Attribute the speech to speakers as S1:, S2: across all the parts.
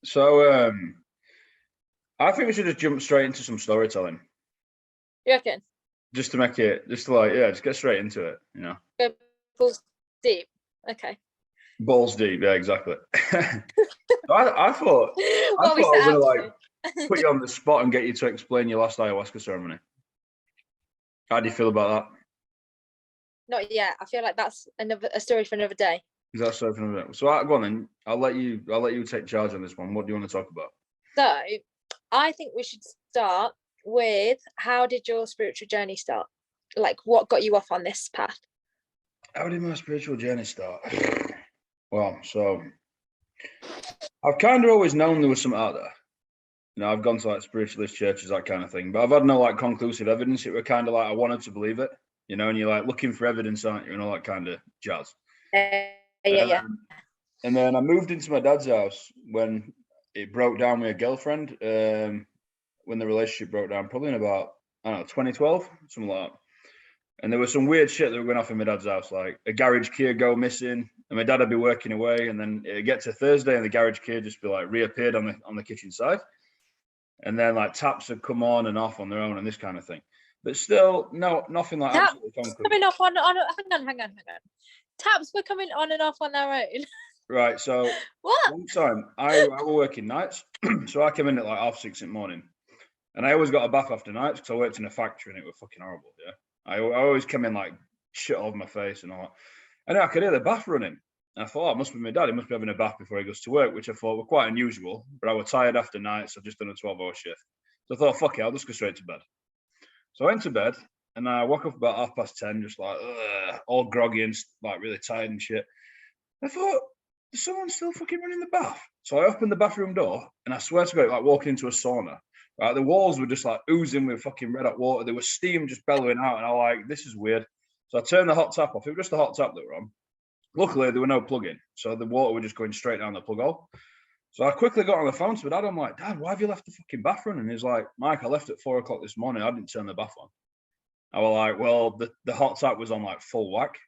S1: So I think we should just jump straight into some storytelling.
S2: You reckon?
S1: Just to make it, just get straight into it,
S2: Go balls deep. Okay.
S1: Balls deep, yeah, exactly. I thought I
S2: What we
S1: was
S2: set
S1: gonna
S2: out to.
S1: put you on the spot and get you to explain your last ayahuasca ceremony. How do you feel about that?
S2: Not yet. I feel like that's a story for another day.
S1: Is that so for another day? So go on then. I'll let you take charge on this one. What do you want to talk about?
S2: So I think we should start with, how did your spiritual journey start? Like, what got you off on this path?
S1: How did my spiritual journey start? Well, so I've kind of always known there was something out there. I've gone to like spiritualist churches, that kind of thing, but I've had no like conclusive evidence. It were kind of like I wanted to believe it, and you're like looking for evidence, aren't you, and all that kind of jazz.
S2: Yeah.
S1: And then I moved into my dad's house when it broke down with a girlfriend. When the relationship broke down, probably in about, I don't know, 2012, something like that. And there was some weird shit that were going off in my dad's house, like a garage key would go missing, and my dad would be working away, and then it'd get to Thursday, and the garage key would just be like reappeared on the kitchen side, and then like taps would come on and off on their own and this kind of thing. But still, nothing like
S2: taps
S1: absolutely concrete.
S2: Coming off on. Hang on. Taps were coming on and off on their own.
S1: Right. So
S2: what?
S1: One time I was working nights, so I came in at like 6:30 in the morning, and I always got a bath after nights because I worked in a factory and it was fucking horrible. Yeah. I always came in like shit all over my face and all that. And I could hear the bath running. And I thought, it must be my dad. He must be having a bath before he goes to work, which I thought were quite unusual. But I was tired after nights. I've just done a 12-hour shift. So I thought, fuck it, I'll just go straight to bed. So I went to bed and I woke up about 10:30, just like, all groggy and like really tired and shit. I thought, is someone still fucking running the bath? So I opened the bathroom door and I swear to God, like walking into a sauna. Right, the walls were just like oozing with fucking red hot water. There was steam just bellowing out, and I was like, this is weird. So I turned the hot tap off. It was just the hot tap that were on. Luckily, there were no plug-in, so the water was just going straight down the plug hole. So I quickly got on the phone to my dad. I'm like, Dad, why have you left the fucking bath running? And he's like, Mike, I left at 4 o'clock this morning. I didn't turn the bath on. I was like, well, the hot tap was on like full whack.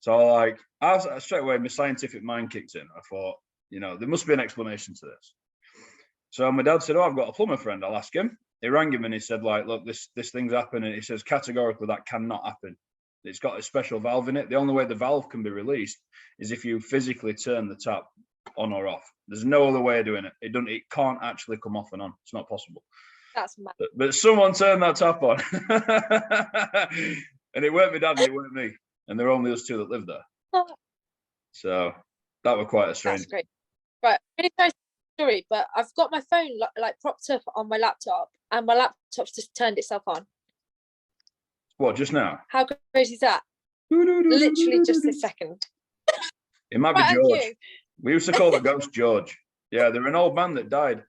S1: So I was straight away, my scientific mind kicked in. I thought, there must be an explanation to this. So my dad said, I've got a plumber friend. I'll ask him. He rang him and he said, like, look, this thing's happened. And he says, categorically, that cannot happen. It's got a special valve in it. The only way the valve can be released is if you physically turn the tap on or off. There's no other way of doing it. It can't actually come off and on. It's not possible.
S2: That's mad.
S1: But someone turned that tap on. And it weren't my dad and it weren't me. And there were only us two that lived there. So that was quite a strange.
S2: That's great. Right. Really sorry. Story, but I've got my phone like propped up on my laptop, and my laptop's just turned itself on.
S1: What, just now?
S2: How crazy is that? Literally just this second.
S1: It might be George. We used to call the ghost George. Yeah, there was an old man that died.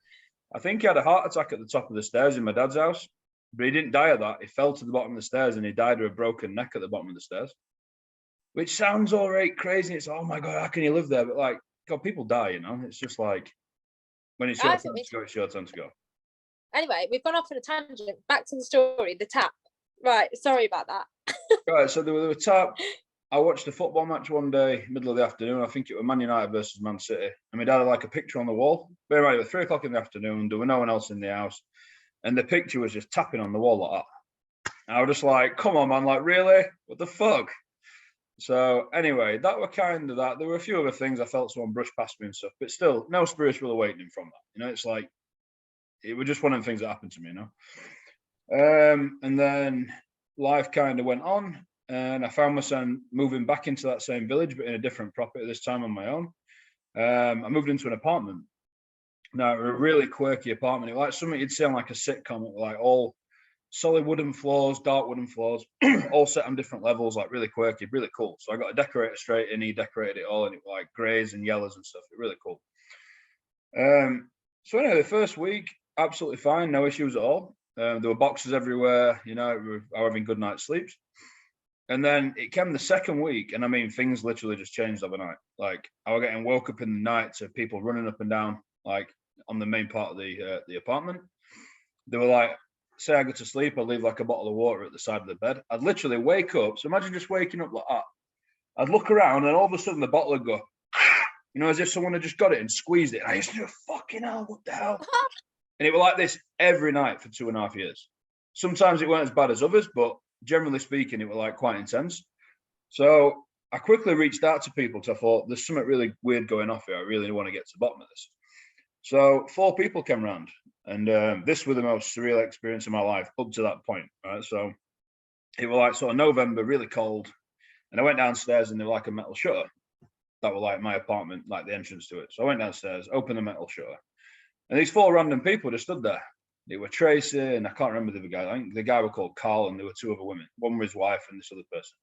S1: I think he had a heart attack at the top of the stairs in my dad's house, but he didn't die of that. He fell to the bottom of the stairs and he died with a broken neck at the bottom of the stairs, which sounds all right crazy. It's, oh my God, how can you live there? But like, God, people die, It's just like, when it's your time to go, it's your time to go.
S2: Anyway, we've gone off on a tangent. Back to the story, the tap. Right, sorry about that.
S1: Right, so there was a tap. I watched a football match one day, middle of the afternoon. I think it was Man United versus Man City. And my dad had like a picture on the wall. But right, it was 3 o'clock in the afternoon. There was no one else in the house. And the picture was just tapping on the wall like that. And I was just like, come on, man. Like, really? What the fuck? So anyway, that were kind of that. There were a few other things I felt someone brushed past me and stuff, but still no spiritual awakening from that. It's like, it was just one of the things that happened to me, And then life kind of went on and I found myself moving back into that same village, but in a different property this time on my own. I moved into an apartment. Now, a really quirky apartment. It was like something you'd see on like a sitcom, like all solid wooden floors, dark wooden floors, all set on different levels, like really quirky, really cool. So I got a decorator straight in, he decorated it all, and it was like greys and yellows and stuff. It really cool. So anyway, the first week, absolutely fine, no issues at all. There were boxes everywhere, I was having good night's sleeps. And then it came the second week, and I mean, things literally just changed overnight. Like, I was getting woke up in the night to people running up and down, like on the main part of the apartment. They were like, say I go to sleep, I'll leave like a bottle of water at the side of the bed. I'd literally wake up. So imagine just waking up like that. I'd look around and all of a sudden the bottle would go you know, as if someone had just got it and squeezed it. And I used to do, fucking hell, what the hell? And it was like this every night for 2.5 years. Sometimes it weren't as bad as others, but generally speaking, it was like quite intense. So I quickly reached out to people because I thought there's something really weird going off here. I really want to get to the bottom of this. So 4 people came around, and this was the most surreal experience of my life up to that point. Right, so it was like sort of November, really cold, and I went downstairs and there was like a metal shutter that was like my apartment, like the entrance to it. So I went downstairs, opened the metal shutter, and these 4 random people just stood there. They were Tracy, and I can't remember the other guy. I think the guy was called Carl, and there were 2 other women. One was his wife and this other person.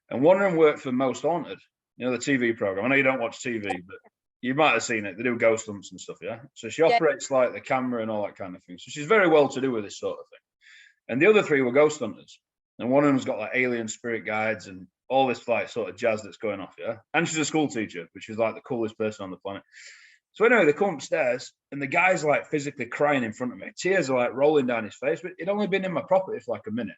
S1: And one of them worked for Most Haunted, you know, the TV program. I know you don't watch TV, but you might have seen it. They do ghost hunts and stuff, yeah? So she operates like the camera and all that kind of thing. So she's very well to do with this sort of thing. And the other 3 were ghost hunters. And one of them's got like alien spirit guides and all this like sort of jazz that's going off, yeah? And she's a school teacher, which is like the coolest person on the planet. So anyway, they come upstairs and the guy's like physically crying in front of me. Tears are like rolling down his face, but he'd only been in my property for like a minute.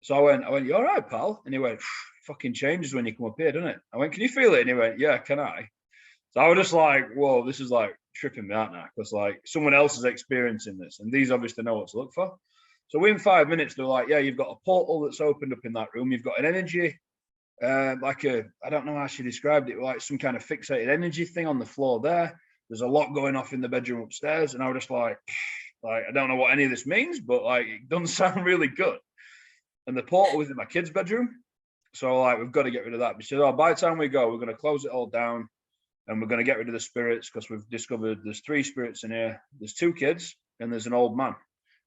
S1: So I went, you all right, pal? And he went, fucking changes when you come up here, doesn't it? I went, can you feel it? And he went, yeah, can I? So I was just like, whoa, this is like tripping me out now, because like someone else is experiencing this and these obviously know what to look for. So within 5 minutes, they're like, yeah, you've got a portal that's opened up in that room. You've got an energy, like I don't know how she described it, like some kind of fixated energy thing on the floor there. There's a lot going off in the bedroom upstairs. And I was just like, I don't know what any of this means, but like, it doesn't sound really good. And the portal was in my kid's bedroom. So like, we've got to get rid of that. We said, oh, by the time we go, we're going to close it all down and we're going to get rid of the spirits, because we've discovered there's 3 spirits in here. There's 2 kids and there's an old man.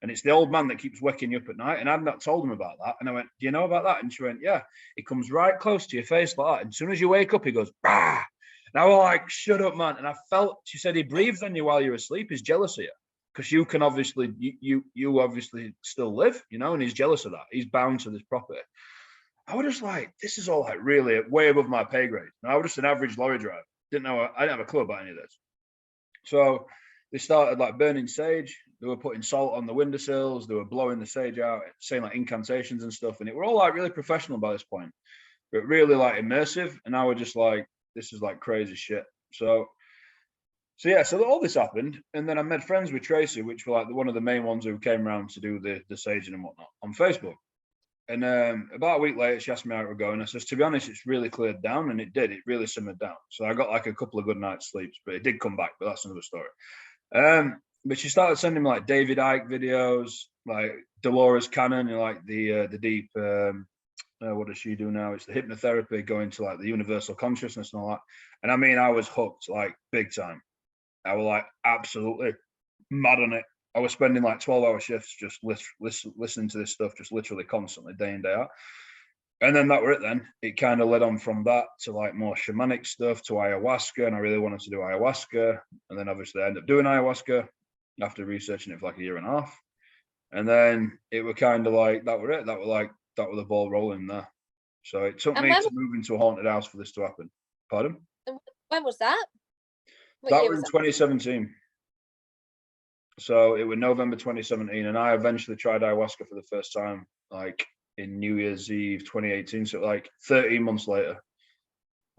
S1: And it's the old man that keeps waking you up at night. And I've not told him about that. And I went, do you know about that? And she went, yeah, it comes right close to your face like that. And as soon as you wake up, he goes, bah. And I was like, shut up, man. And I felt, she said, he breathes on you while you're asleep. He's jealous of you. Because you can obviously, you obviously still live, you know, and he's jealous of that. He's bound to this property. I was just like, this is all like really way above my pay grade. And I was just an average lorry driver. I didn't have a clue about any of this. So they started like burning sage. They were putting salt on the windowsills. They were blowing the sage out, saying like incantations and stuff. And it were all like really professional by this point, but really like immersive. And I was just like, this is like crazy shit. So yeah, so all this happened, and then I made friends with Tracy, which were like one of the main ones who came around to do the saging and whatnot on Facebook. And about a week later, she asked me how it was going. I says, to be honest, it's really cleared down, and it did. It really simmered down. So I got like a couple of good night's sleeps, but it did come back. But that's another story. But she started sending me like David Icke videos, like Dolores Cannon, and like the deep. What does she do now? It's the hypnotherapy, going to like the universal consciousness and all that. And I mean, I was hooked like big time. I was like absolutely mad on it. I was spending like 12-hour shifts just listening to this stuff, just literally constantly, day in, day out. And then that were it then. It kind of led on from that to like more shamanic stuff, to ayahuasca. And I really wanted to do ayahuasca. And then obviously I ended up doing ayahuasca after researching it for like a year and a half. And then it were kind of like, that were it. That was the ball rolling there. So it took me to move into a haunted house for this to happen. Pardon?
S2: When was that?
S1: That was in 2017. So it was November 2017, and I eventually tried ayahuasca for the first time, like in New Year's Eve 2018. So like 13 months later.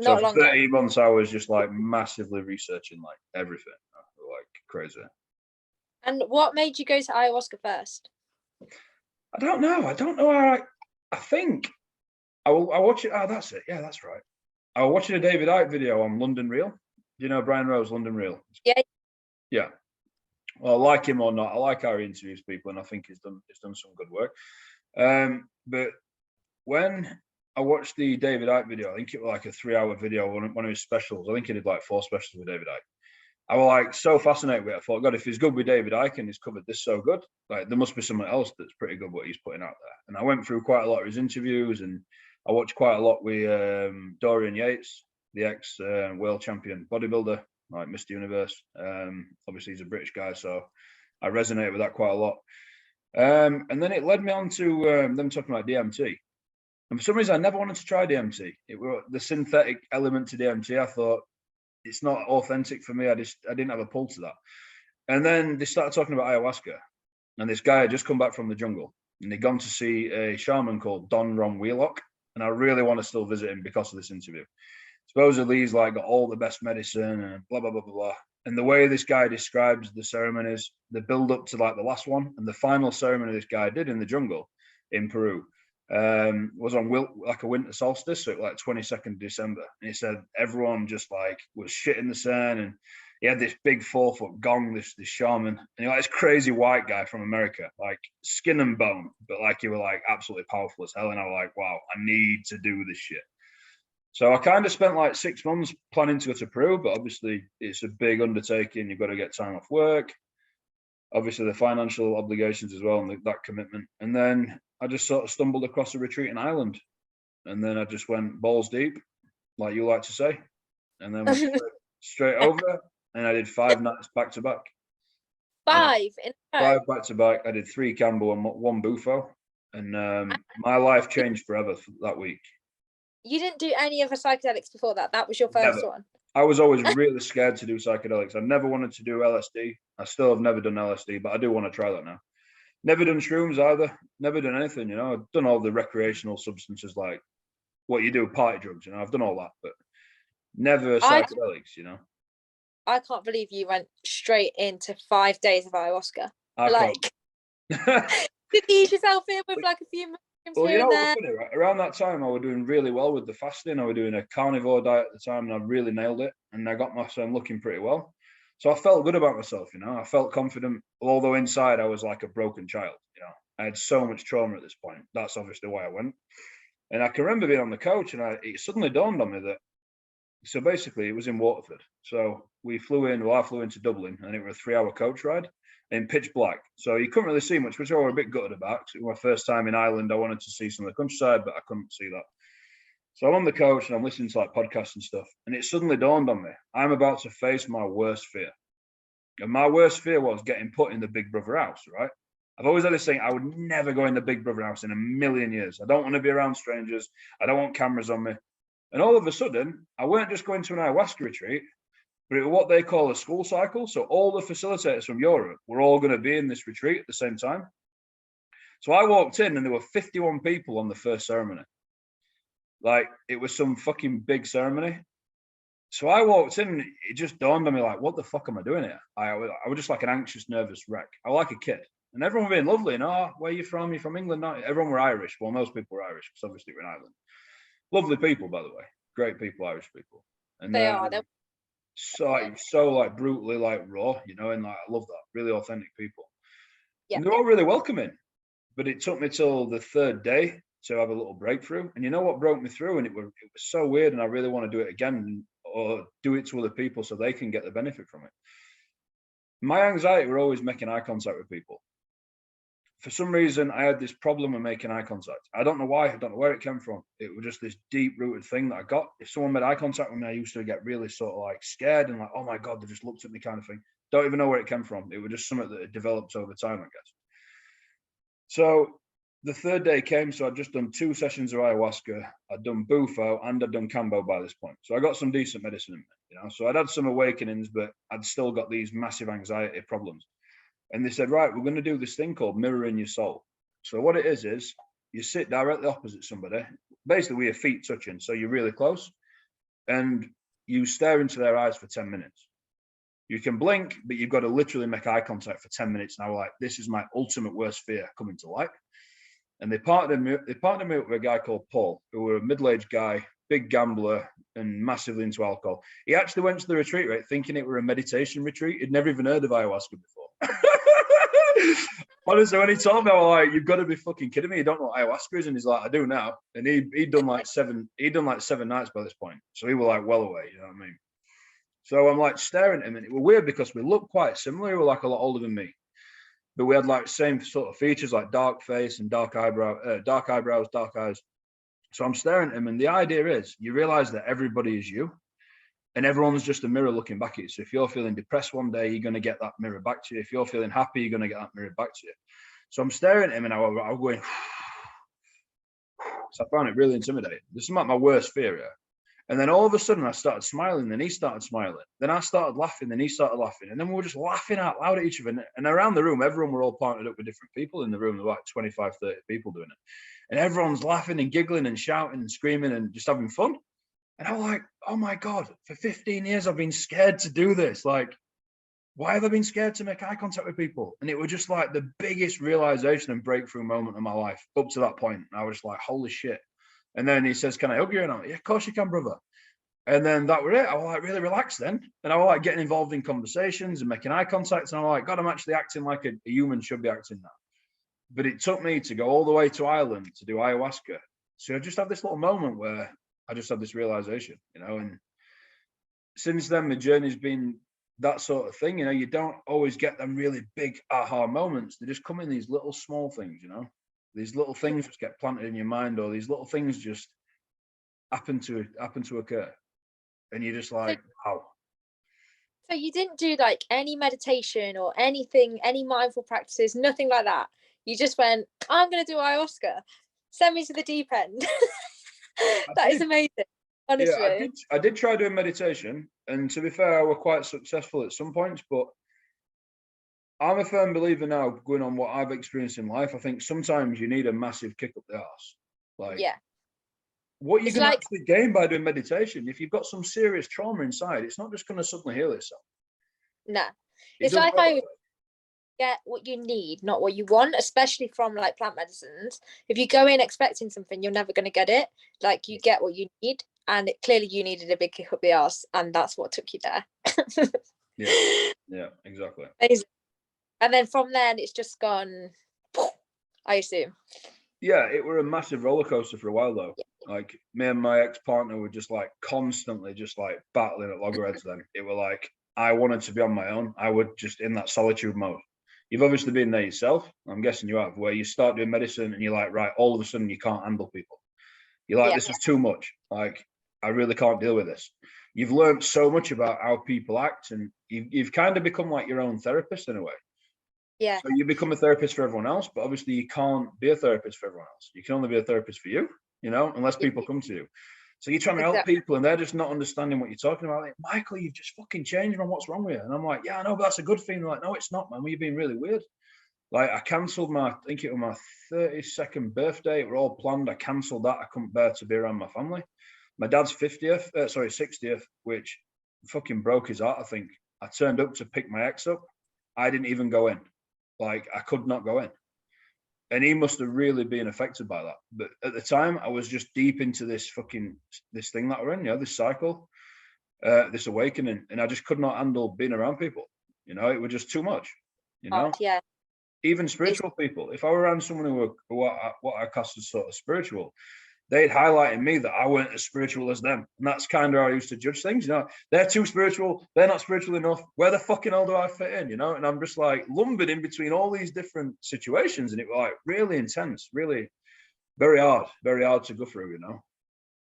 S1: So for 13 months, I was just like massively researching like everything, like crazy.
S2: And what made you go to ayahuasca first?
S1: I don't know how I think I watch it. Oh, that's it. Yeah, that's right. I was watching a David Icke video on London Real. Do you know Brian Rose, London Real?
S2: Yeah.
S1: Yeah. Well, I like him or not, I like how he interviews people, and I think he's done some good work. But when I watched the David Icke video, I think it was like a 3-hour video, one of his specials. I think he did like 4 specials with David Icke. I was like so fascinated with it. I thought, God, if he's good with David Icke and he's covered this so good, like there must be someone else that's pretty good what he's putting out there. And I went through quite a lot of his interviews, and I watched quite a lot with Dorian Yates, the ex-world champion bodybuilder, like Mr. Universe. Obviously he's a British guy, so I resonated with that quite a lot. And then it led me on to them talking about DMT. And for some reason, I never wanted to try DMT. It was the synthetic element to DMT. I thought it's not authentic for me. I didn't have a pull to that. And then they started talking about ayahuasca. And this guy had just come back from the jungle, and he'd gone to see a shaman called Don Ron Wheelock. And I really want to still visit him because of this interview. supposedly he's like got all the best medicine and blah, blah, blah, blah, blah. And the way this guy describes the ceremonies, the build up to like the last one and the final ceremony this guy did in the jungle in Peru, was on like a winter solstice, so like 22nd December. And he said everyone just like was shit in the sand, and he had this big 4-foot gong, this shaman, and he like this crazy white guy from America, like skin and bone, but like he were like absolutely powerful as hell. And I was like, wow, I need to do this shit. So I kind of spent like 6 months planning to go to Peru, but obviously it's a big undertaking. You've got to get time off work, obviously the financial obligations as well, and that commitment. And then I just sort of stumbled across a retreat in Ireland, and then I just went balls deep, like you like to say, and then went straight over, and I did 5 nights back to back.
S2: 5
S1: back to back. I did 3 Campbell and 1 Bufo, and my life changed forever that week.
S2: You didn't do any other psychedelics before that? That was your first one?
S1: I was always really scared to do psychedelics. I never wanted to do LSD. I still have never done LSD, but I do want to try that now. Never done shrooms either. Never done anything, you know. I've done all the recreational substances like what you do, party drugs, you know. I've done all that, but never psychedelics, you know.
S2: I can't believe you went straight into 5 days of ayahuasca. Did you ease yourself in with like a few mushrooms here and there?
S1: Funny, right? Around that time, I was doing really well with the fasting. I was doing a carnivore diet at the time, and I really nailed it. And I got myself looking pretty well. So I felt good about myself, you know. I felt confident, although inside I was like a broken child, you know. I had so much trauma at this point. That's obviously why I went. And I can remember being on the coach, and it suddenly dawned on me that, so basically it was in Waterford. So I flew into Dublin, and it was a 3-hour coach ride in pitch black. So you couldn't really see much, which I was a bit gutted about. It was my first time in Ireland. I wanted to see some of the countryside, but I couldn't see that. So I'm on the coach and I'm listening to like podcasts and stuff. And it suddenly dawned on me, I'm about to face my worst fear. And my worst fear was getting put in the Big Brother house, right? I've always had this thing, I would never go in the Big Brother house in a million years. I don't want to be around strangers. I don't want cameras on me. And all of a sudden, I weren't just going to an ayahuasca retreat, but it was what they call a school cycle. So all the facilitators from Europe were all going to be in this retreat at the same time. So I walked in and there were 51 people on the first ceremony. Like, it was some fucking big ceremony. So I walked in and it just dawned on me, like, what the fuck am I doing here? I was just like an anxious, nervous wreck. I was like a kid. And everyone being lovely. And, oh, where are you from? You're from England? No, everyone were Irish. Well, most people were Irish because obviously we're in Ireland. Lovely people, by the way. Great people, Irish people. And
S2: they are.
S1: So like brutally like raw, you know, and like I love that. Really authentic people. Yeah. And they're all really welcoming. But it took me till the 3rd day to have a little breakthrough. And you know what broke me through? And it was so weird, and I really want to do it again, or do it to other people so they can get the benefit from it. My anxiety were always making eye contact with people. For some reason, I had this problem with making eye contact. I don't know why. I don't know where it came from. It was just this deep-rooted thing that I got. If someone made eye contact with me, I used to get really sort of like scared and like, oh my God, they just looked at me kind of thing. Don't even know where it came from. It was just something that had developed over time, I guess. So the 3rd day came, so I'd just done 2 sessions of ayahuasca. I'd done Bufo and I'd done Cambo by this point. So I got some decent medicine in me, you know. So I'd had some awakenings, but I'd still got these massive anxiety problems. And they said, right, we're going to do this thing called mirroring your soul. So what it is you sit directly opposite somebody, basically with your feet touching. So you're really close and you stare into their eyes for 10 minutes. You can blink, but you've got to literally make eye contact for 10 minutes. And I was like, this is my ultimate worst fear coming to light. And they partnered me up with a guy called Paul, who was a middle-aged guy, big gambler and massively into alcohol. He actually went to the retreat, right, thinking it were a meditation retreat. He'd never even heard of ayahuasca before. Honestly, when he told me, I was like, you've got to be fucking kidding me. You don't know what ayahuasca is? And he's like, I do now. And he'd done like 7 nights by this point. So he was like well away, you know what I mean? So I'm like staring at him, and it was weird because we looked quite similar. He was like a lot older than me. But we had like same sort of features, like dark face and dark eyebrows, dark eyes. So I'm staring at him, and the idea is you realize that everybody is you. And everyone's just a mirror looking back at you. So if you're feeling depressed one day, you're going to get that mirror back to you. If you're feeling happy, you're going to get that mirror back to you. So I'm staring at him and I was going, so I found it really intimidating. This is like my worst fear. Yeah? And then all of a sudden I started smiling, then he started smiling. Then I started laughing, then he started laughing. And then we were just laughing out loud at each other. And around the room, everyone were all partnered up with different people in the room. There were like 25, 30 people doing it. And everyone's laughing and giggling and shouting and screaming and just having fun. And I'm like, oh my God, for 15 years, I've been scared to do this. Like, why have I been scared to make eye contact with people? And it was just like the biggest realization and breakthrough moment of my life up to that point. I was like, holy shit. And then he says, can I hug you? And I'm like, yeah, of course you can, brother. And then that was it. I was like really relaxed then. And I was like getting involved in conversations and making eye contact. And I'm like, God, I'm actually acting like a human should be acting now. But it took me to go all the way to Ireland to do ayahuasca. So I just had this little moment where I just had this realization, you know, and since then, the journey's been that sort of thing. You know, you don't always get them really big aha moments. They just come in these little small things, you know, these little things just get planted in your mind, or these little things just happen to occur. And you're just like, wow.
S2: So you didn't do like any meditation or anything, any mindful practices, nothing like that. You just went, I'm going to do ayahuasca. Send me to the deep end. That is amazing. Honestly.
S1: Yeah, I did try doing meditation, and to be fair, I was quite successful at some points, but I'm a firm believer now, going on what I've experienced in life. I think sometimes you need a massive kick up the arse. Like,
S2: yeah.
S1: What you can actually gain by doing meditation, if you've got some serious trauma inside, it's not just going to suddenly heal itself.
S2: No. It's like I get what you need, not what you want, especially from like plant medicines. If you go in expecting something, you're never going to get it. Like you get what you need, and clearly you needed a big kick up the arse, and that's what took you there.
S1: Yeah, exactly.
S2: And then from then it's just gone, I assume.
S1: Yeah, it were a massive roller coaster for a while though. Like me and my ex-partner were just like constantly just like battling at loggerheads then. It were like I wanted to be on my own. I would just in that solitude mode. You've obviously been there yourself. I'm guessing you have, where you start doing medicine and you're like, right, all of a sudden you can't handle people. You're like, this is too much. Like, I really can't deal with this. You've learned so much about how people act, and you've kind of become like your own therapist in a way.
S2: Yeah.
S1: So you become a therapist for everyone else, but obviously you can't be a therapist for everyone else. You can only be a therapist for you, you know, unless people come to you. So you're trying to help people and they're just not understanding what you're talking about. Like, Michael, you've just fucking changed, man. What's wrong with you? And I'm like, yeah, I know, but that's a good thing. They're like, no, it's not, man. You've been really weird. Like I cancelled I think it was my 32nd birthday. It were all planned. I cancelled that. I couldn't bear to be around my family. My dad's 60th, which fucking broke his heart, I think. I turned up to pick my ex up. I didn't even go in. Like I could not go in. And he must have really been affected by that. But at the time, I was just deep into this thing that we're in, you know, this cycle, this awakening. And I just could not handle being around people. You know, it was just too much, you know?
S2: Yeah.
S1: Even spiritual people. If I were around someone who were what I class as sort of spiritual, they'd highlight in me that I weren't as spiritual as them. And that's kind of how I used to judge things. You know, they're too spiritual. They're not spiritual enough. Where the fucking hell do I fit in? You know, and I'm just like lumbered in between all these different situations. And it was like really intense, really very hard to go through, you know?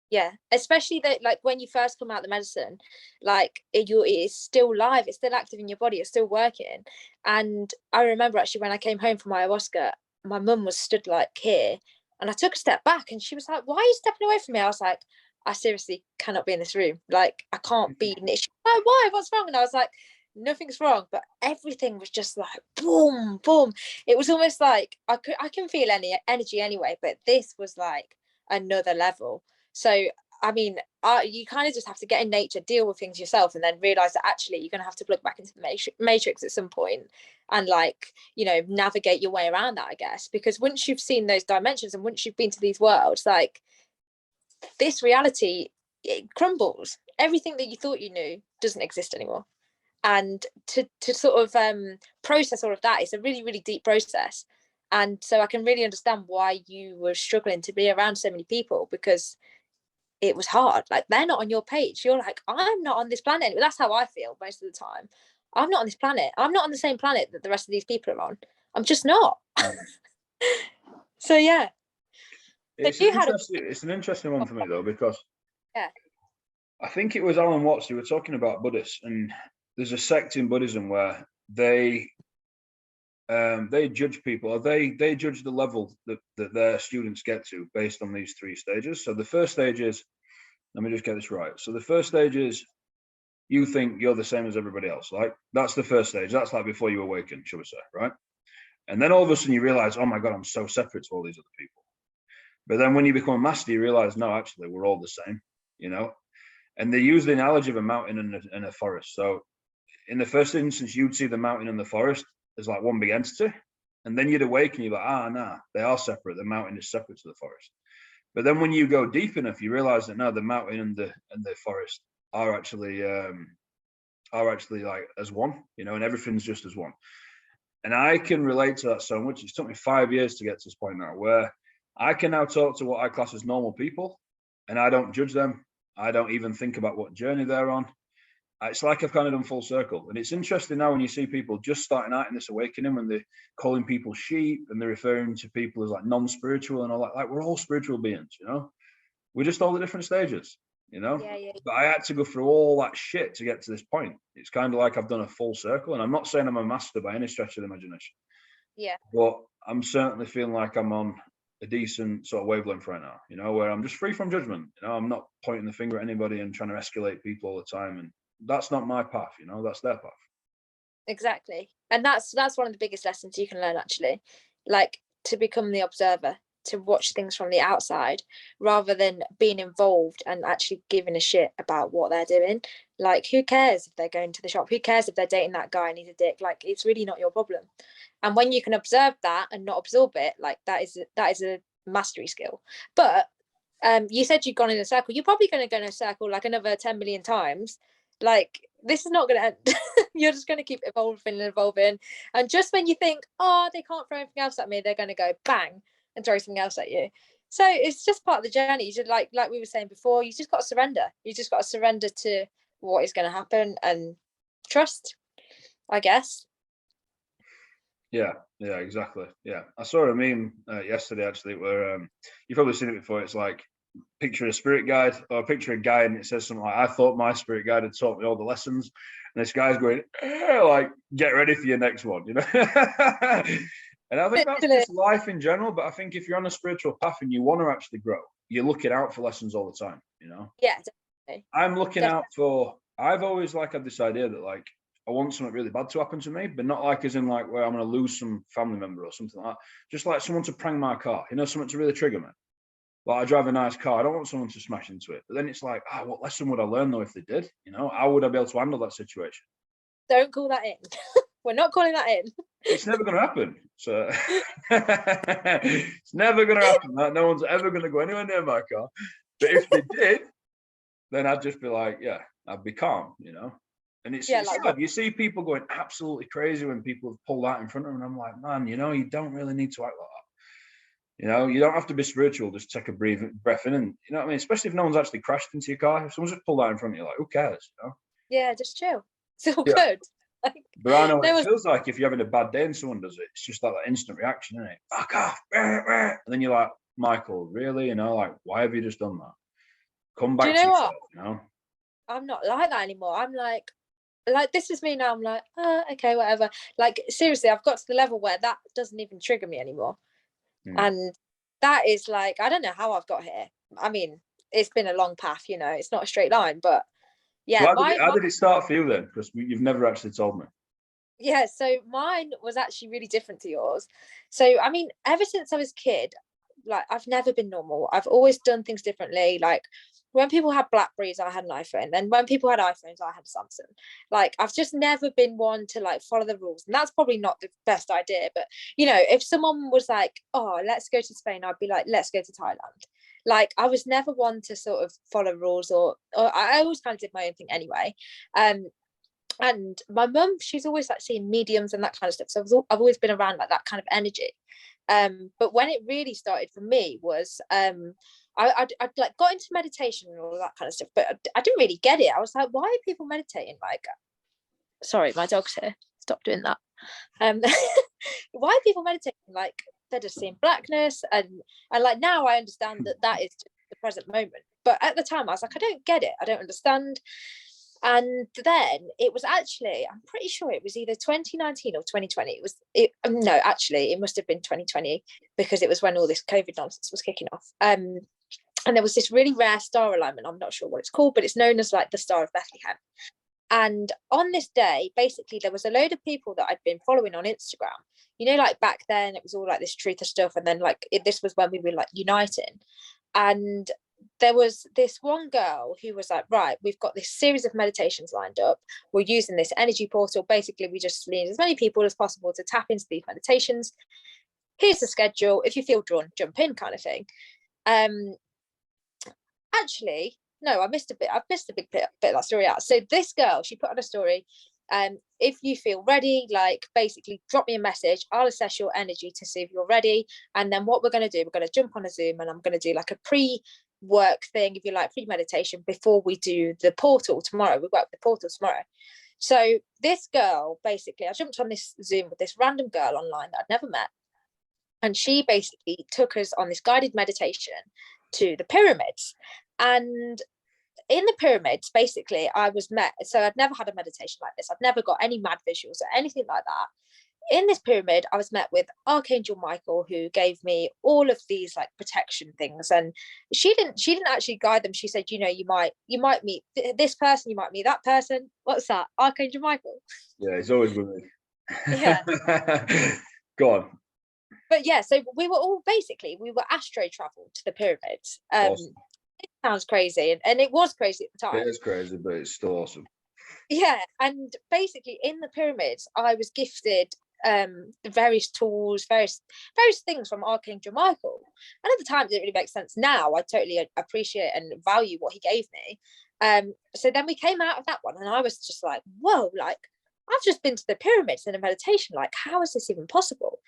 S2: Yeah, especially that like when you first come out the medicine, like it is still live, it's still active in your body, it's still working. And I remember actually when I came home from ayahuasca, my mum was stood like here, and I took a step back, and she was like, "Why are you stepping away from me?" I was like, "I seriously cannot be in this room. Like I can't be." She's like, "Why? What's wrong?" And I was like, "Nothing's wrong," but everything was just like boom, boom. It was almost like I can feel any energy anyway, but this was like another level. So, I mean, you kind of just have to get in nature, deal with things yourself, and then realize that actually you're going to have to plug back into the matrix at some point and, like, you know, navigate your way around that, I guess. Because once you've seen those dimensions and once you've been to these worlds, like, this reality, it crumbles. Everything that you thought you knew doesn't exist anymore. And to sort of process all of that, it's a really, really deep process. And so I can really understand why you were struggling to be around so many people, because it was hard. Like they're not on your page. You're like, I'm not on this planet. That's how I feel most of the time. I'm not on this planet. I'm not on the same planet that the rest of these people are on. I'm just not. So yeah.
S1: It's an interesting one for me though, because I think it was Alan Watts who were talking about Buddhists, and there's a sect in Buddhism where they judge people, or they judge the level that their students get to based on these 3 stages. So the first stage is, let me just get this right. So the first stage is you think you're the same as everybody else. Like that's the first stage. That's like before you awaken, shall we say, right? And then all of a sudden you realize, oh my God, I'm so separate to all these other people. But then when you become a master, you realize, no, actually, we're all the same, you know? And they use the analogy of a mountain and a forest. So in the first instance, you'd see the mountain and the forest as like one big entity. And then you'd awaken, you're like, nah, they are separate. The mountain is separate to the forest. But then when you go deep enough, you realize that no, the mountain and the forest are actually like as one, you know, and everything's just as one. And I can relate to that so much. It's took me 5 years to get to this point now where I can now talk to what I class as normal people, and I don't judge them. I don't even think about what journey they're on. It's like I've kind of done full circle. And it's interesting now when you see people just starting out in this awakening, when they're calling people sheep and they're referring to people as like non-spiritual and all that. Like, we're all spiritual beings, you know? We're just all at different stages, you know?
S2: Yeah.
S1: But I had to go through all that shit to get to this point. It's kind of like I've done a full circle. And I'm not saying I'm a master by any stretch of the imagination.
S2: Yeah.
S1: But I'm certainly feeling like I'm on a decent sort of wavelength right now, you know, where I'm just free from judgment. You know, I'm not pointing the finger at anybody and trying to escalate people all the time. And that's not my path, you know, that's their path.
S2: Exactly. And that's one of the biggest lessons you can learn, actually, like to become the observer, to watch things from the outside rather than being involved and actually giving a shit about what they're doing. Like, who cares if they're going to the shop? Who cares if they're dating that guy and he's a dick? Like, it's really not your problem. And when you can observe that and not absorb it, like that is a mastery skill. But you said you'd gone in a circle. You're probably going to go in a circle like another 10 million times. Like, this is not going to end. You're just going to keep evolving and evolving. And just when you think, oh, they can't throw anything else at me, they're going to go bang and throw something else at you. So it's just part of the journey. You just like we were saying before, you just got to surrender. You just got to surrender to what is going to happen and trust, I guess.
S1: Yeah, exactly. Yeah, I saw a meme yesterday actually where you've probably seen it before. It's like, picture a spirit guide or picture a guide, and it says something like, I thought my spirit guide had taught me all the lessons, and this guy's going like, get ready for your next one, you know. And I think that's just life in general, but I think if you're on a spiritual path and you want to actually grow, you're looking out for lessons all the time, you know.
S2: Yeah, definitely.
S1: I'm looking out for, I've always like had this idea that like I want something really bad to happen to me, but not like as in like where I'm going to lose some family member or something like that. Just like someone to prank my car, you know, something to really trigger me. Like, I drive a nice car. I don't want someone to smash into it. But then it's like, what lesson would I learn though if they did? You know, how would I be able to handle that situation?
S2: Don't call that in. We're not calling that in.
S1: It's never going to happen. So it's never going to happen. No one's ever going to go anywhere near my car. But if they did, then I'd just be like, yeah, I'd be calm, you know. And it's sad. You see people going absolutely crazy when people have pulled out in front of them. And I'm like, man, you know, you don't really need to act like that. You know, you don't have to be spiritual. Just take a breath in, and you know what I mean. Especially if no one's actually crashed into your car. If someone's just pulled out in front of you, like, who cares? You know?
S2: Yeah, just chill. It's all good. Like,
S1: but I know what it feels like if you're having a bad day and someone does it. It's just like that instant reaction, isn't it? Fuck off, and then you're like, Michael, really? You know, like, why have you just done that? Come back to yourself. You know,
S2: I'm not like that anymore. I'm like this is me now. I'm like, okay, whatever. Like, seriously, I've got to the level where that doesn't even trigger me anymore. And that is like, I don't know how I've got here. I mean, it's been a long path, you know, it's not a straight line, but yeah.
S1: So how did it start for you then? Because you've never actually told me.
S2: Yeah, so mine was actually really different to yours. So, I mean, ever since I was a kid, like, I've never been normal. I've always done things differently. Like, when people had Blackberries, I had an iPhone. And when people had iPhones, I had a Samsung. Like, I've just never been one to like follow the rules. And that's probably not the best idea. But, you know, if someone was like, oh, let's go to Spain, I'd be like, let's go to Thailand. Like, I was never one to sort of follow rules, or I always kind of did my own thing anyway. And my mum, she's always like seeing mediums and that kind of stuff. So I've always been around like that kind of energy. But when it really started for me was I'd like got into meditation and all that kind of stuff, but I didn't really get it. I was like, why are people meditating? Like, sorry, my dog's here. Stop doing that. Why are people meditating? Like, they're just seeing blackness, and like now I understand that is just the present moment. But at the time I was like, I don't get it. I don't understand. And then it was actually, I'm pretty sure it was either 2019 or 2020. No, actually, it must have been 2020, because it was when all this COVID nonsense was kicking off. And there was this really rare star alignment. I'm not sure what it's called, but it's known as like the Star of Bethlehem. And on this day, basically, there was a load of people that I'd been following on Instagram. You know, like back then, it was all like this truth of stuff. And then like this was when we were like uniting. And there was this one girl who was like, right, we've got this series of meditations lined up. We're using this energy portal. Basically, we just need as many people as possible to tap into these meditations. Here's the schedule. If you feel drawn, jump in, kind of thing. Actually, no, I've missed a big bit of that story out. So this girl, she put on a story, if you feel ready, like basically drop me a message, I'll assess your energy to see if you're ready. And then what we're going to do, we're going to jump on a Zoom, and I'm going to do like a pre-work thing, if you like, pre-meditation before we do the portal tomorrow. We work the portal tomorrow. So this girl, basically, I jumped on this Zoom with this random girl online that I'd never met. And she basically took us on this guided meditation to the pyramids. And in the pyramids, basically, I was met. So I'd never had a meditation like this. I've never got any mad visuals or anything like that. In this pyramid, I was met with Archangel Michael, who gave me all of these like protection things. And she didn't actually guide them. She said, you know, you might meet this person, you might meet that person. What's that? Archangel Michael.
S1: Yeah, he's always with me.
S2: Yeah.
S1: Go on.
S2: But yeah, so we were astro traveled to the pyramids.
S1: Awesome.
S2: It sounds crazy, and it was crazy at the time.
S1: It is crazy, but it's still awesome.
S2: Yeah, and basically in the pyramids, I was gifted various tools, various things from Archangel Michael. And at the time, it didn't really make sense. Now I totally appreciate and value what he gave me. So then we came out of that one, and I was just like, whoa, like I've just been to the pyramids in a meditation. Like, how is this even possible?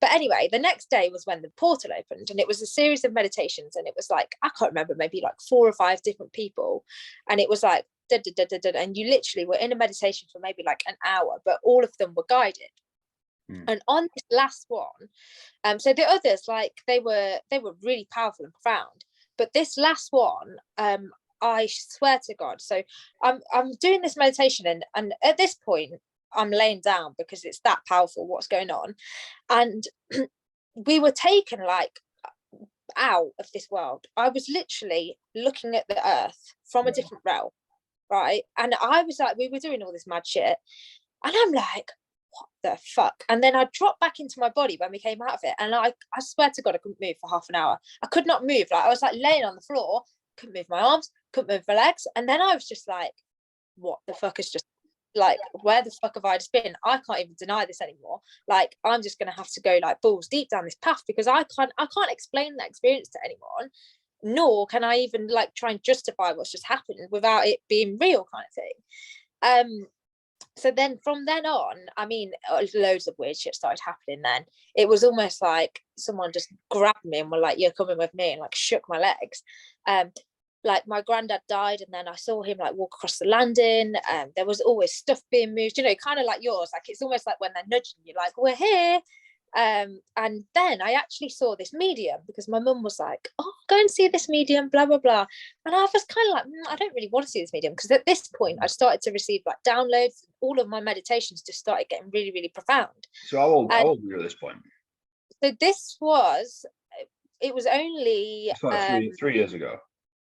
S2: But anyway, the next day was when the portal opened, and it was a series of meditations, and it was like, I can't remember, maybe like 4 or 5 different people. And it was like, da, da, da, da, da, and you literally were in a meditation for maybe like an hour, but all of them were guided. And on this last one, so the others, like they were really powerful and profound, but this last one, I swear to God, so I'm doing this meditation, and at this point I'm laying down because it's that powerful what's going on. And we were taken like out of this world. I was literally looking at the earth from a different realm, right? And I was like, we were doing all this mad shit, and I'm like, what the fuck? And then I dropped back into my body when we came out of it, and I swear to God, I couldn't move for half an hour. I could not move. Like I was like laying on the floor, couldn't move my arms, couldn't move my legs. And then I was just like, what the fuck is just like, where the fuck have I just been? I can't even deny this anymore. Like, I'm just gonna have to go like balls deep down this path, because I can't explain that experience to anyone, nor can I even like try and justify what's just happened without it being real, kind of thing. So then from then on, I mean, loads of weird shit started happening then. It was almost like someone just grabbed me and were like, you're coming with me, and like shook my legs. Like my granddad died, and then I saw him like walk across the landing. There was always stuff being moved, you know, kind of like yours. Like it's almost like when they're nudging you, like, we're here. And then I actually saw this medium, because my mum was like, oh, go and see this medium, blah blah blah. And I was kind of like, I don't really want to see this medium, because at this point I started to receive like downloads. All of my meditations just started getting really, really profound.
S1: So how old were you at this point?
S2: So it was only
S1: it's like 3 years ago,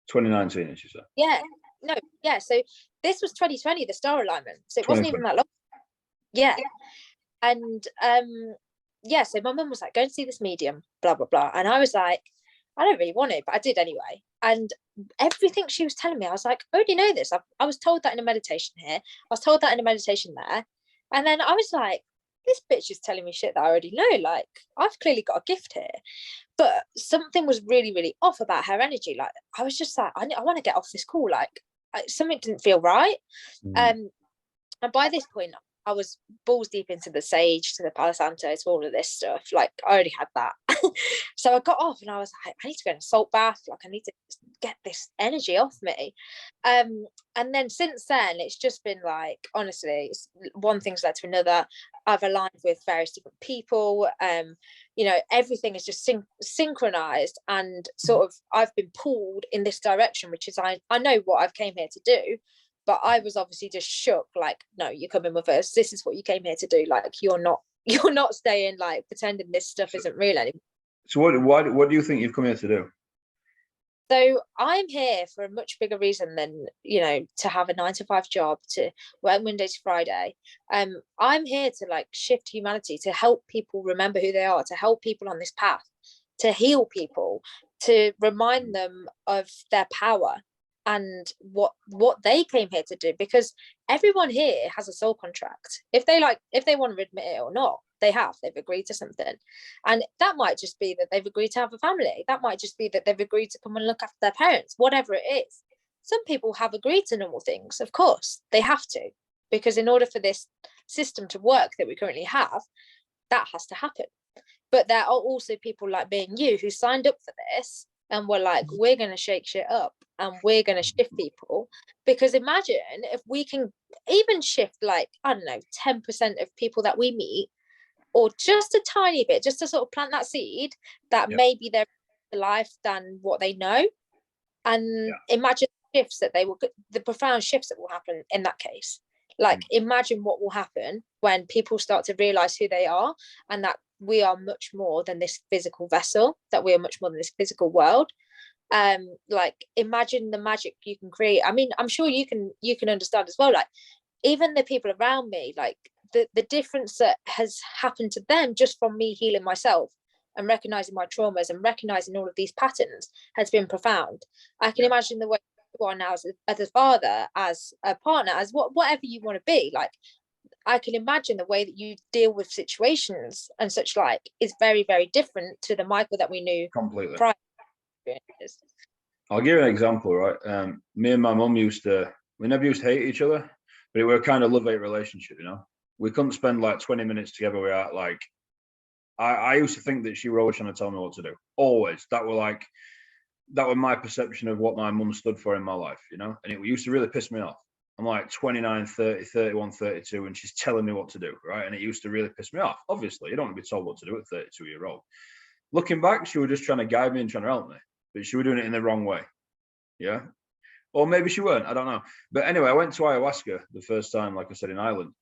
S1: 2019, as you said.
S2: Yeah, no, yeah, so this was 2020, the star alignment, so it wasn't even that long. Yeah. And yeah, so my mum was like, go and see this medium, blah blah blah. And I was like, I don't really want to, but I did anyway. And everything she was telling me, I was like, I already know this. I was told that in a meditation here, I was told that in a meditation there. And then I was like, this bitch is telling me shit that I already know. Like, I've clearly got a gift here. But something was really, really off about her energy. Like, I was just like, I want to get off this call. Like, something didn't feel right. And by this point, I was balls deep into the sage, to the Palo Santo, to all of this stuff. Like, I already had that. So I got off, and I was like, I need to go in a salt bath. Like, I need to get this energy off me. And then since then, it's just been like, honestly, one thing's led to another. I've aligned with various different people. You know, everything is just synchronized, and sort of I've been pulled in this direction, which is I know what I've came here to do. But I was obviously just shook, like, no, you're coming with us. This is what you came here to do. Like, you're not staying, like, pretending this stuff isn't real anymore.
S1: So what do you think you've come here to do?
S2: So I'm here for a much bigger reason than, you know, to have a 9-to-5 job, to work Monday to Friday. I'm here to like shift humanity, to help people remember who they are, to help people on this path, to heal people, to remind them of their power and what they came here to do, because everyone here has a soul contract. If they want to admit it or not, they've agreed to something. And that might just be that they've agreed to have a family. That might just be that they've agreed to come and look after their parents, whatever it is. Some people have agreed to normal things. Of course, they have to, because in order for this system to work that we currently have, that has to happen. But there are also people like me and you who signed up for this and were like, we're going to shake shit up and we're going to shift people. Because imagine if we can even shift, like, I don't know, 10% of people that we meet, or just a tiny bit, just to sort of plant that seed that maybe they're life than what they know. And imagine shifts that the profound shifts that will happen in that case. Like, imagine what will happen when people start to realize who they are, and that we are much more than this physical vessel, that we are much more than this physical world. Like, imagine the magic you can create. I mean, I'm sure you can understand as well, like, even the people around me, like the difference that has happened to them just from me healing myself and recognizing my traumas and recognizing all of these patterns has been profound. I can imagine the way you are now as a father, as a partner, as whatever you want to be. Like, I can imagine the way that you deal with situations and such, like, is very, very different to the Michael that we knew
S1: completely.
S2: prior.
S1: I'll give you an example, right? Me and my mum we never used to hate each other, but we were kind of love-hate relationship, you know? We couldn't spend like 20 minutes together without, like, I used to think that she was always trying to tell me what to do. Always. That was my perception of what my mum stood for in my life, you know? And it used to really piss me off. I'm like 29, 30, 31, 32, and she's telling me what to do, right? And it used to really piss me off. Obviously, you don't want to be told what to do at 32-year-old. Looking back, she was just trying to guide me and trying to help me, but she was doing it in the wrong way, yeah? Or maybe she weren't, I don't know. But anyway, I went to ayahuasca the first time, like I said, in Ireland,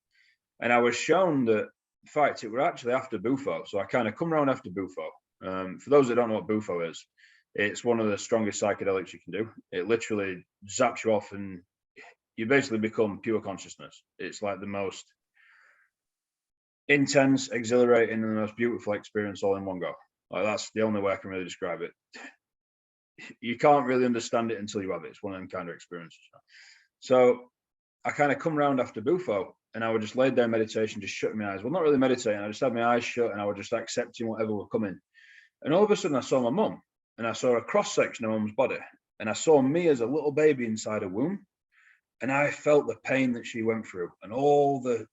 S1: and I was shown that, in fact, it were actually after Bufo. So I kind of come around after Bufo. For those that don't know what Bufo is, it's one of the strongest psychedelics you can do. It literally zaps you off and you basically become pure consciousness. It's like the most intense, exhilarating, and the most beautiful experience all in one go. Like, that's the only way I can really describe it. You can't really understand it until you have it. It's one of them kind of experiences. So I kind of come around after Bufo, and I would just lay down meditation, just shutting my eyes. Well, not really meditating. I just had my eyes shut, and I would just accepting whatever were coming. And all of a sudden, I saw my mum, and I saw a cross section of mum's body, and I saw me as a little baby inside a womb, and I felt the pain that she went through, and all the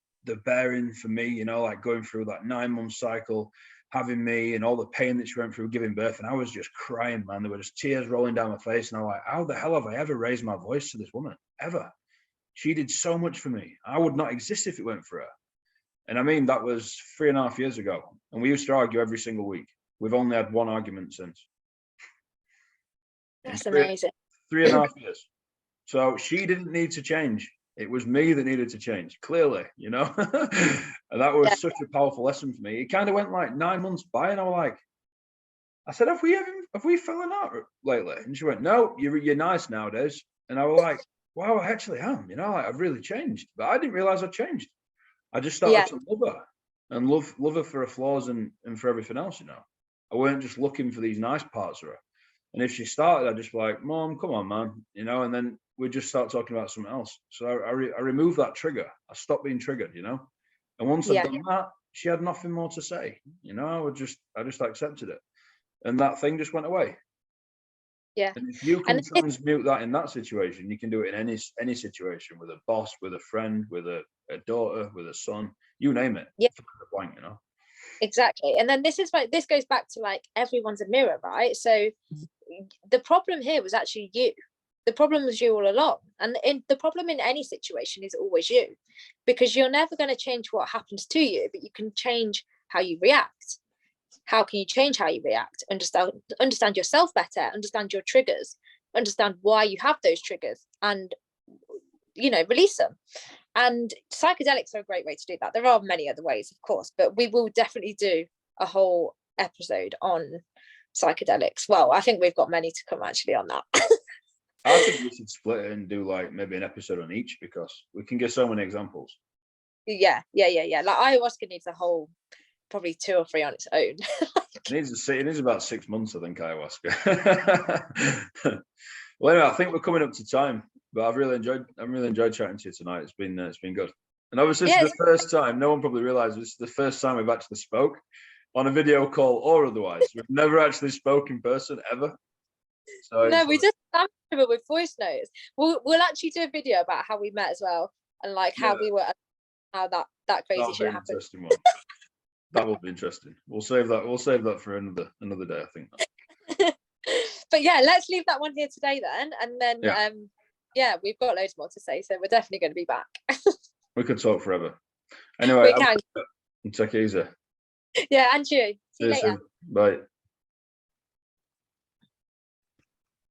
S1: bearing for me, you know, like going through that 9-month cycle, having me, and all the pain that she went through giving birth. And I was just crying, man. There were just tears rolling down my face, and I'm like, how the hell have I ever raised my voice to this woman? Ever? She did so much for me. I would not exist if it weren't for her. And I mean, that was 3.5 years ago. And we used to argue every single week. We've only had one argument since.
S2: That's amazing.
S1: 3.5 years. So she didn't need to change. It was me that needed to change, clearly, you know? And that was such a powerful lesson for me. It kind of went like 9 months by, and I was like, I said, have we fallen out lately? And she went, no, you're nice nowadays. And I was like, wow, I actually am, you know, like, I've really changed. But I didn't realize I changed. I just started to love her and love her for her flaws and for everything else, you know. I weren't just looking for these nice parts of her. And if she started, I'd just be like, Mom, come on, man, you know, and then we'd just start talking about something else. So I removed that trigger. I stopped being triggered, you know. And once I'd done that, she had nothing more to say, you know. I just accepted it. And that thing just went away.
S2: Yeah.
S1: And if you can transmute that in that situation, you can do it in any situation, with a boss, with a friend, with a daughter, with a son, you name it.
S2: Yeah.
S1: Blank, you know.
S2: Exactly. And then this goes back to, like, everyone's a mirror, right? So the problem here was actually you. The problem was you all along. And the problem in any situation is always you, because you're never going to change what happens to you, but you can change how you react. How can you change how you react? Understand yourself better, understand your triggers, understand why you have those triggers, and, you know, release them. And psychedelics are a great way to do that. There are many other ways, of course, but we will definitely do a whole episode on psychedelics. Well, I think we've got many to come actually on that.
S1: I think we should split it and do like maybe an episode on each, because we can get so many examples.
S2: Yeah. Like ayahuasca needs a whole probably 2 or 3 on its own.
S1: It needs about 6 months, I think, ayahuasca. Well, anyway, I think we're coming up to time, but I'm really enjoyed chatting to you tonight. It's been good. And obviously, this is the first time. No one probably realizes this is the first time we've actually spoke on a video call or otherwise. We've never actually spoke in person ever. So
S2: no, we just it with voice notes. We'll actually do a video about how we met as well, and like how we were, how that crazy shit happened.
S1: Interesting one. That will be interesting. We'll save that for another day, I think.
S2: But yeah, let's leave that one here today then, and then we've got loads more to say, so we're definitely going to be back.
S1: We could talk forever. Anyway,
S2: we can.
S1: Take it easy.
S2: Yeah, and you. See you later.
S1: Soon. Bye.